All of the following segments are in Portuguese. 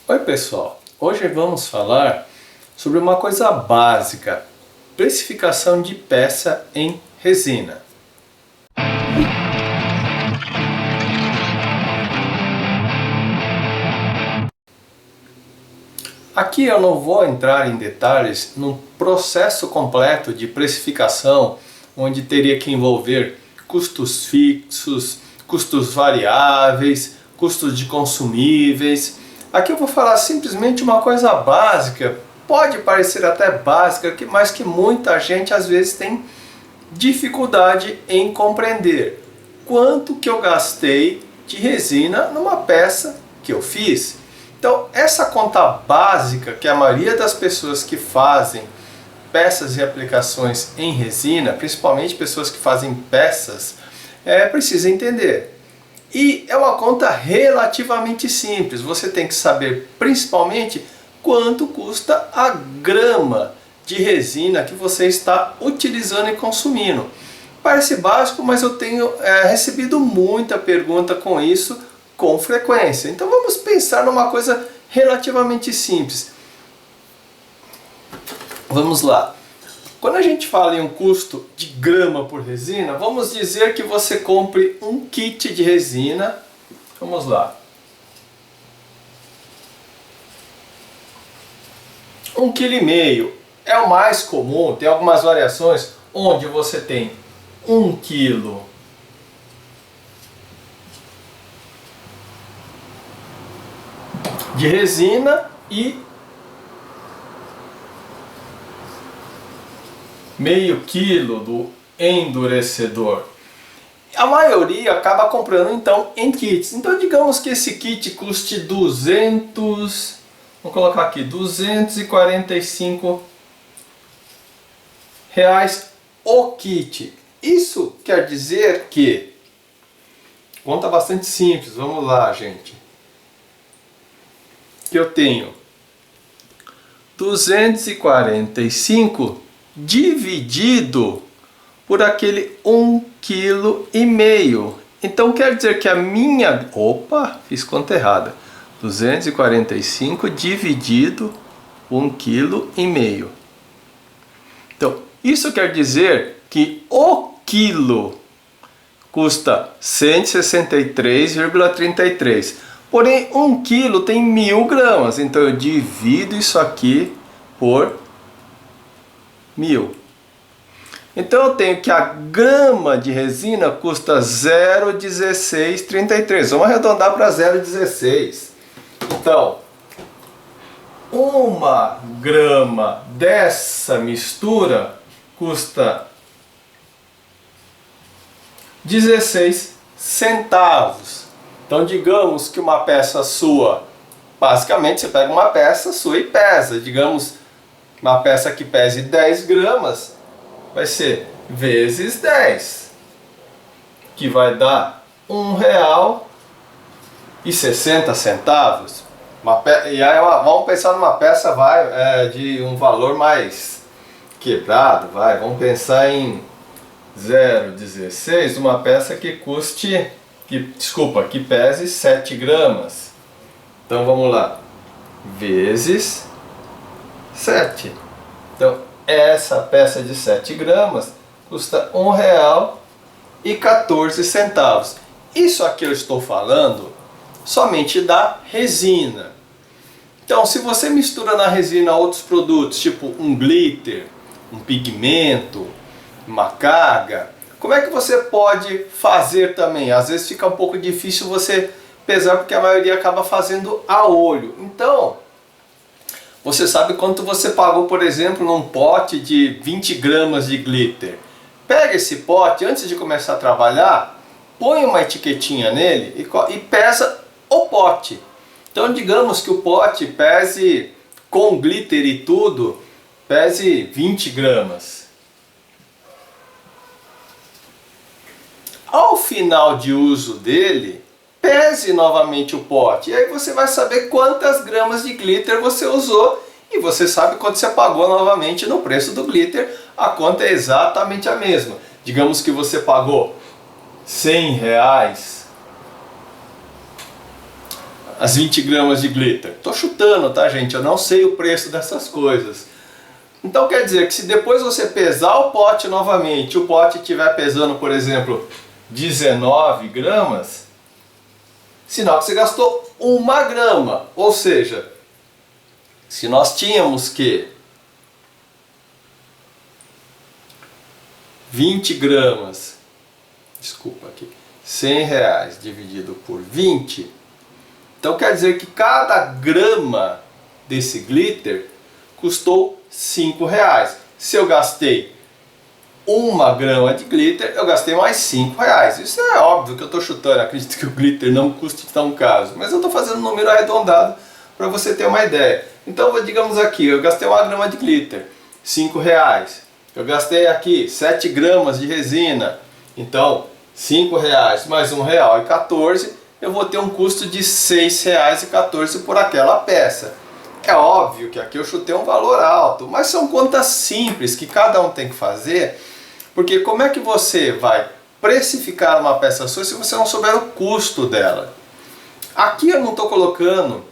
Oi pessoal, hoje vamos falar sobre uma coisa básica, precificação de peça em resina. Aqui eu não vou entrar em detalhes no processo completo de precificação, onde teria que envolver custos fixos, custos variáveis, custos de consumíveis. Aqui eu vou falar simplesmente uma coisa básica, pode parecer até básica, mas que muita gente às vezes tem dificuldade em compreender. Quanto que eu gastei de resina numa peça que eu fiz? Então, essa conta básica que a maioria das pessoas que fazem peças e aplicações em resina, principalmente pessoas que fazem peças, precisa entender. E é uma conta relativamente simples. Você tem que saber principalmente quanto custa a grama de resina que você está utilizando e consumindo. Parece básico, mas eu tenho recebido muita pergunta com isso com frequência. Então vamos pensar numa coisa relativamente simples. Vamos lá. Quando a gente fala em um custo de grama por resina, vamos dizer que você compre um kit de resina. Vamos lá. 1,5 kg é o mais comum, tem algumas variações onde você tem 1 kg de resina e meio quilo do endurecedor. A maioria acaba comprando então em kits. Então digamos que esse kit custe 200, vou colocar aqui, R$ 245 o kit. Isso quer dizer que, conta bastante simples, vamos lá gente, que eu tenho 245 dividido por aquele 1,5 kg. Então quer dizer que a minha... Opa, fiz conta errada. 245 dividido por 1,5 kg. Então, isso quer dizer que o quilo custa 163,33. Porém, 1 kg tem 1000 gramas. Então eu divido isso aqui por 1000. Então eu tenho que a grama de resina custa 0,1633. Vamos arredondar para 0,16. Então, 1 grama dessa mistura custa 16 centavos. Então digamos que uma peça sua, basicamente você pega uma peça sua e pesa. Digamos, uma peça que pese 10 gramas, vai ser vezes 10, que vai dar R$1,60. E aí vamos pensar numa peça de um valor mais quebrado, vamos pensar em 0,16, uma peça que custe, que pese 7 gramas. Então vamos lá, vezes 7. Então essa peça de 7 gramas custa R$1,14. Isso aqui eu estou falando somente da resina. Então, se você mistura na resina outros produtos, tipo um glitter, um pigmento, uma carga, como é que você pode fazer também? Às vezes fica um pouco difícil você pesar, porque a maioria acaba fazendo a olho. Então, você sabe quanto você pagou, por exemplo, num pote de 20 gramas de glitter. Pega esse pote, antes de começar a trabalhar, põe uma etiquetinha nele e pesa o pote. Então digamos que o pote pese, com glitter e tudo, pese 20 gramas. Ao final de uso dele, pese novamente o pote. E aí você vai saber quantas gramas de glitter você usou e você sabe quanto você pagou novamente no preço do glitter. A conta é exatamente a mesma. Digamos que você pagou R$100. as 20 gramas de glitter. Estou chutando, tá, gente? Eu não sei o preço dessas coisas. Então quer dizer que se depois você pesar o pote novamente, o pote estiver pesando, por exemplo, 19 gramas, sinal que você gastou 1 grama. Ou seja, se nós tínhamos que 20 gramas, desculpa aqui, 100 reais dividido por 20, então quer dizer que cada grama desse glitter custou 5 reais. Se eu gastei 1 grama de glitter, eu gastei mais 5 reais. Isso é óbvio que eu estou chutando, acredito que o glitter não custe tão caro, mas eu estou fazendo um número arredondado para você ter uma ideia. Então, digamos aqui, eu gastei 1 grama de glitter, 5 reais. Eu gastei aqui 7 gramas de resina, então 5 reais mais R$1,14, eu vou ter um custo de R$6,14 por aquela peça. É óbvio que aqui eu chutei um valor alto, mas são contas simples que cada um tem que fazer, porque como é que você vai precificar uma peça sua se você não souber o custo dela? Aqui eu não estou colocando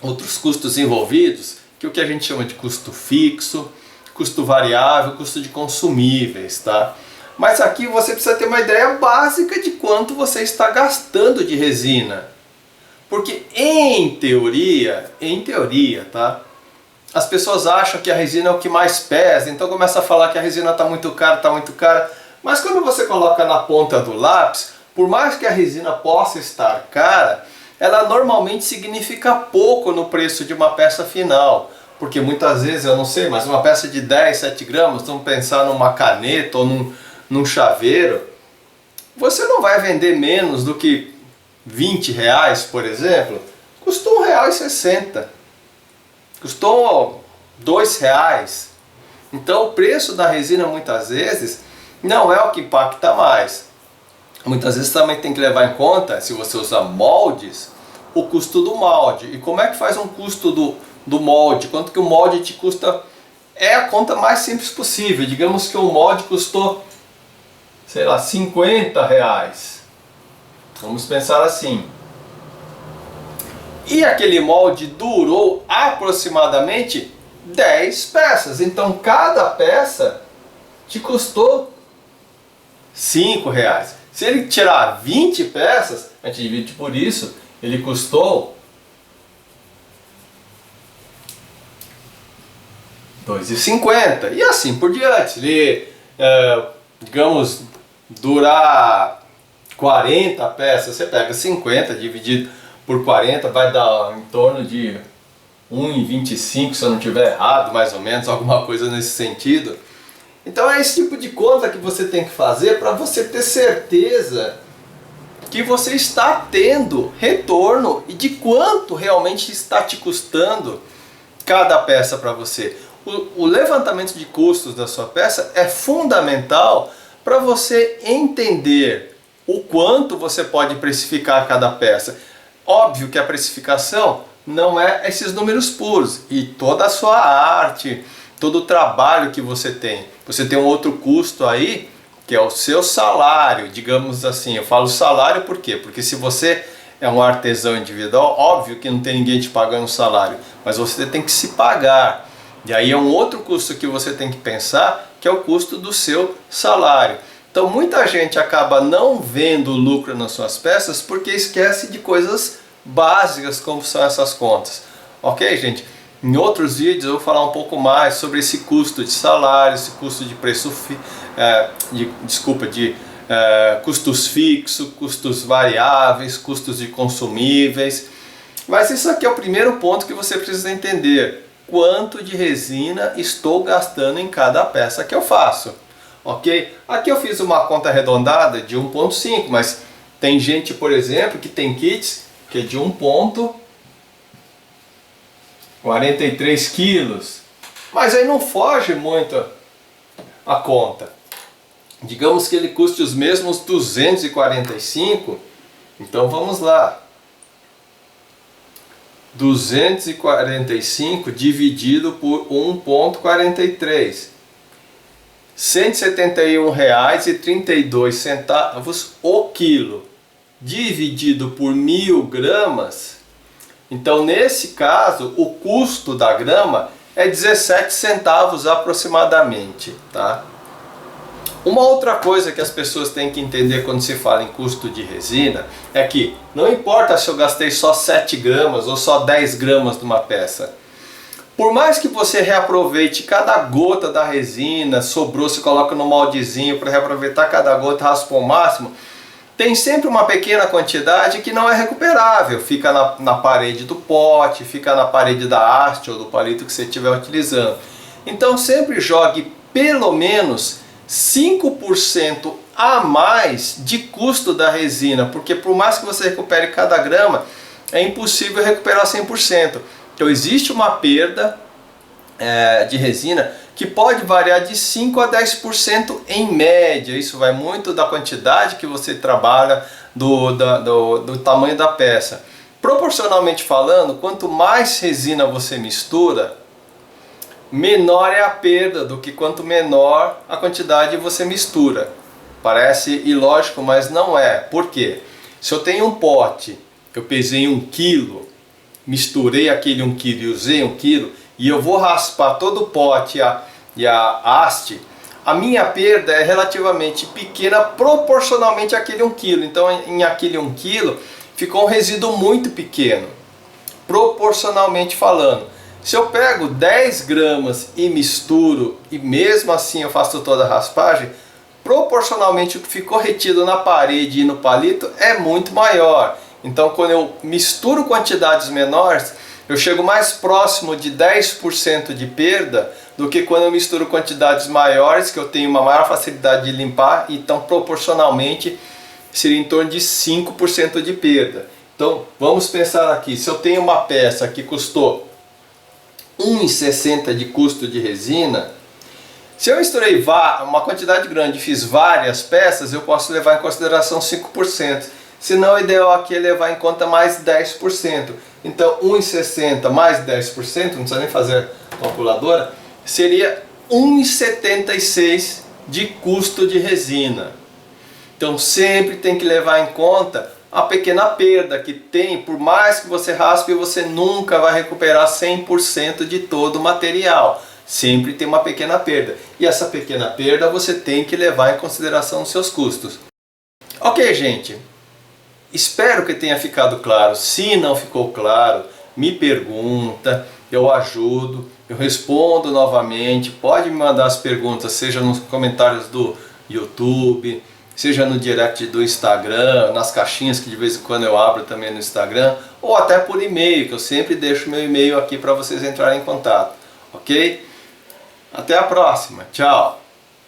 outros custos envolvidos, que é o que a gente chama de custo fixo, custo variável, custo de consumíveis, tá? Mas aqui você precisa ter uma ideia básica de quanto você está gastando de resina. Porque em teoria, tá? As pessoas acham que a resina é o que mais pesa, então começa a falar que a resina está muito cara, mas quando você coloca na ponta do lápis, por mais que a resina possa estar cara, ela normalmente significa pouco no preço de uma peça final. Porque muitas vezes, eu não sei, mas uma peça de 10, 7 gramas, vamos pensar numa caneta ou num chaveiro, você não vai vender menos do que 20 reais, por exemplo. Custou R$1,60. Custou R$2. Então o preço da resina muitas vezes não é o que impacta mais. Muitas vezes também tem que levar em conta, se você usa moldes, o custo do molde. E como é que faz um custo do molde? Quanto que o molde te custa? É a conta mais simples possível. Digamos que o molde custou, sei lá, 50 reais. Vamos pensar assim. E aquele molde durou aproximadamente 10 peças. Então cada peça te custou 5 reais. Se ele tirar 20 peças, a gente divide por isso, ele custou R$2,50. E assim por diante. Se ele, digamos, durar 40 peças, você pega 50 dividido por 40, vai dar em torno de R$1,25, se eu não estiver errado, mais ou menos, alguma coisa nesse sentido. Então é esse tipo de conta que você tem que fazer para você ter certeza que você está tendo retorno e de quanto realmente está te custando cada peça para você. O levantamento de custos da sua peça é fundamental para você entender o quanto você pode precificar cada peça. Óbvio que a precificação não é esses números puros, e toda a sua arte, todo o trabalho que você tem. Você tem um outro custo aí, que é o seu salário, digamos assim. Eu falo salário por quê? Porque se você é um artesão individual, óbvio que não tem ninguém te pagando salário, mas você tem que se pagar. E aí é um outro custo que você tem que pensar, que é o custo do seu salário. Então muita gente acaba não vendo lucro nas suas peças porque esquece de coisas básicas como são essas contas. Ok, gente? Em outros vídeos eu vou falar um pouco mais sobre esse custo de salário, esse custo de preço, custos fixos, custos variáveis, custos de consumíveis. Mas isso aqui é o primeiro ponto que você precisa entender. Quanto de resina estou gastando em cada peça que eu faço. Ok? Aqui eu fiz uma conta arredondada de 1,5, mas tem gente, por exemplo, que tem kits que é de 1,43 quilos. Mas aí não foge muito a conta. Digamos que ele custe os mesmos 245, então vamos lá. 245 dividido por 1,43. R$171,32 o quilo, dividido por 1.000 gramas, Então, nesse caso, o custo da grama é 17 centavos aproximadamente, tá? Uma outra coisa que as pessoas têm que entender quando se fala em custo de resina é que não importa se eu gastei só 7 gramas ou só 10 gramas de uma peça. Por mais que você reaproveite cada gota da resina, sobrou, você coloca no moldezinho para reaproveitar cada gota, raspa ao máximo, tem sempre uma pequena quantidade que não é recuperável, fica na parede do pote, fica na parede da haste ou do palito que você estiver utilizando. Então sempre jogue pelo menos 5% a mais de custo da resina, porque por mais que você recupere cada grama, é impossível recuperar 100%. Então existe uma perda de resina que pode variar de 5 a 10% em média. Isso vai muito da quantidade que você trabalha, do tamanho da peça. Proporcionalmente falando, quanto mais resina você mistura, menor é a perda do que quanto menor a quantidade você mistura. Parece ilógico, mas não é. Por quê? Se eu tenho um pote, eu pesei 1 quilo, misturei aquele 1 quilo e usei 1 quilo, e eu vou raspar todo o pote e a haste, a minha perda é relativamente pequena proporcionalmente àquele 1 quilo. Então em aquele 1 quilo ficou um resíduo muito pequeno, proporcionalmente falando. Se eu pego 10 gramas e misturo, e mesmo assim eu faço toda a raspagem, proporcionalmente o que ficou retido na parede e no palito é muito maior. Então quando eu misturo quantidades menores, eu chego mais próximo de 10% de perda do que quando eu misturo quantidades maiores, que eu tenho uma maior facilidade de limpar, então proporcionalmente seria em torno de 5% de perda. Então vamos pensar aqui, se eu tenho uma peça que custou R$ 1,60 de custo de resina, se eu misturei uma quantidade grande e fiz várias peças, eu posso levar em consideração 5%. Senão o ideal aqui é levar em conta mais 10%. Então 1,60 mais 10%, não precisa nem fazer calculadora, seria 1,76 de custo de resina. Então sempre tem que levar em conta a pequena perda que tem, por mais que você raspe, você nunca vai recuperar 100% de todo o material. Sempre tem uma pequena perda. E essa pequena perda você tem que levar em consideração os seus custos. Ok, gente? Espero que tenha ficado claro. Se não ficou claro, me pergunta, eu ajudo, eu respondo novamente. Pode me mandar as perguntas, seja nos comentários do YouTube, seja no direct do Instagram, nas caixinhas que de vez em quando eu abro também no Instagram, ou até por e-mail, que eu sempre deixo meu e-mail aqui para vocês entrarem em contato. Ok? Até a próxima. Tchau!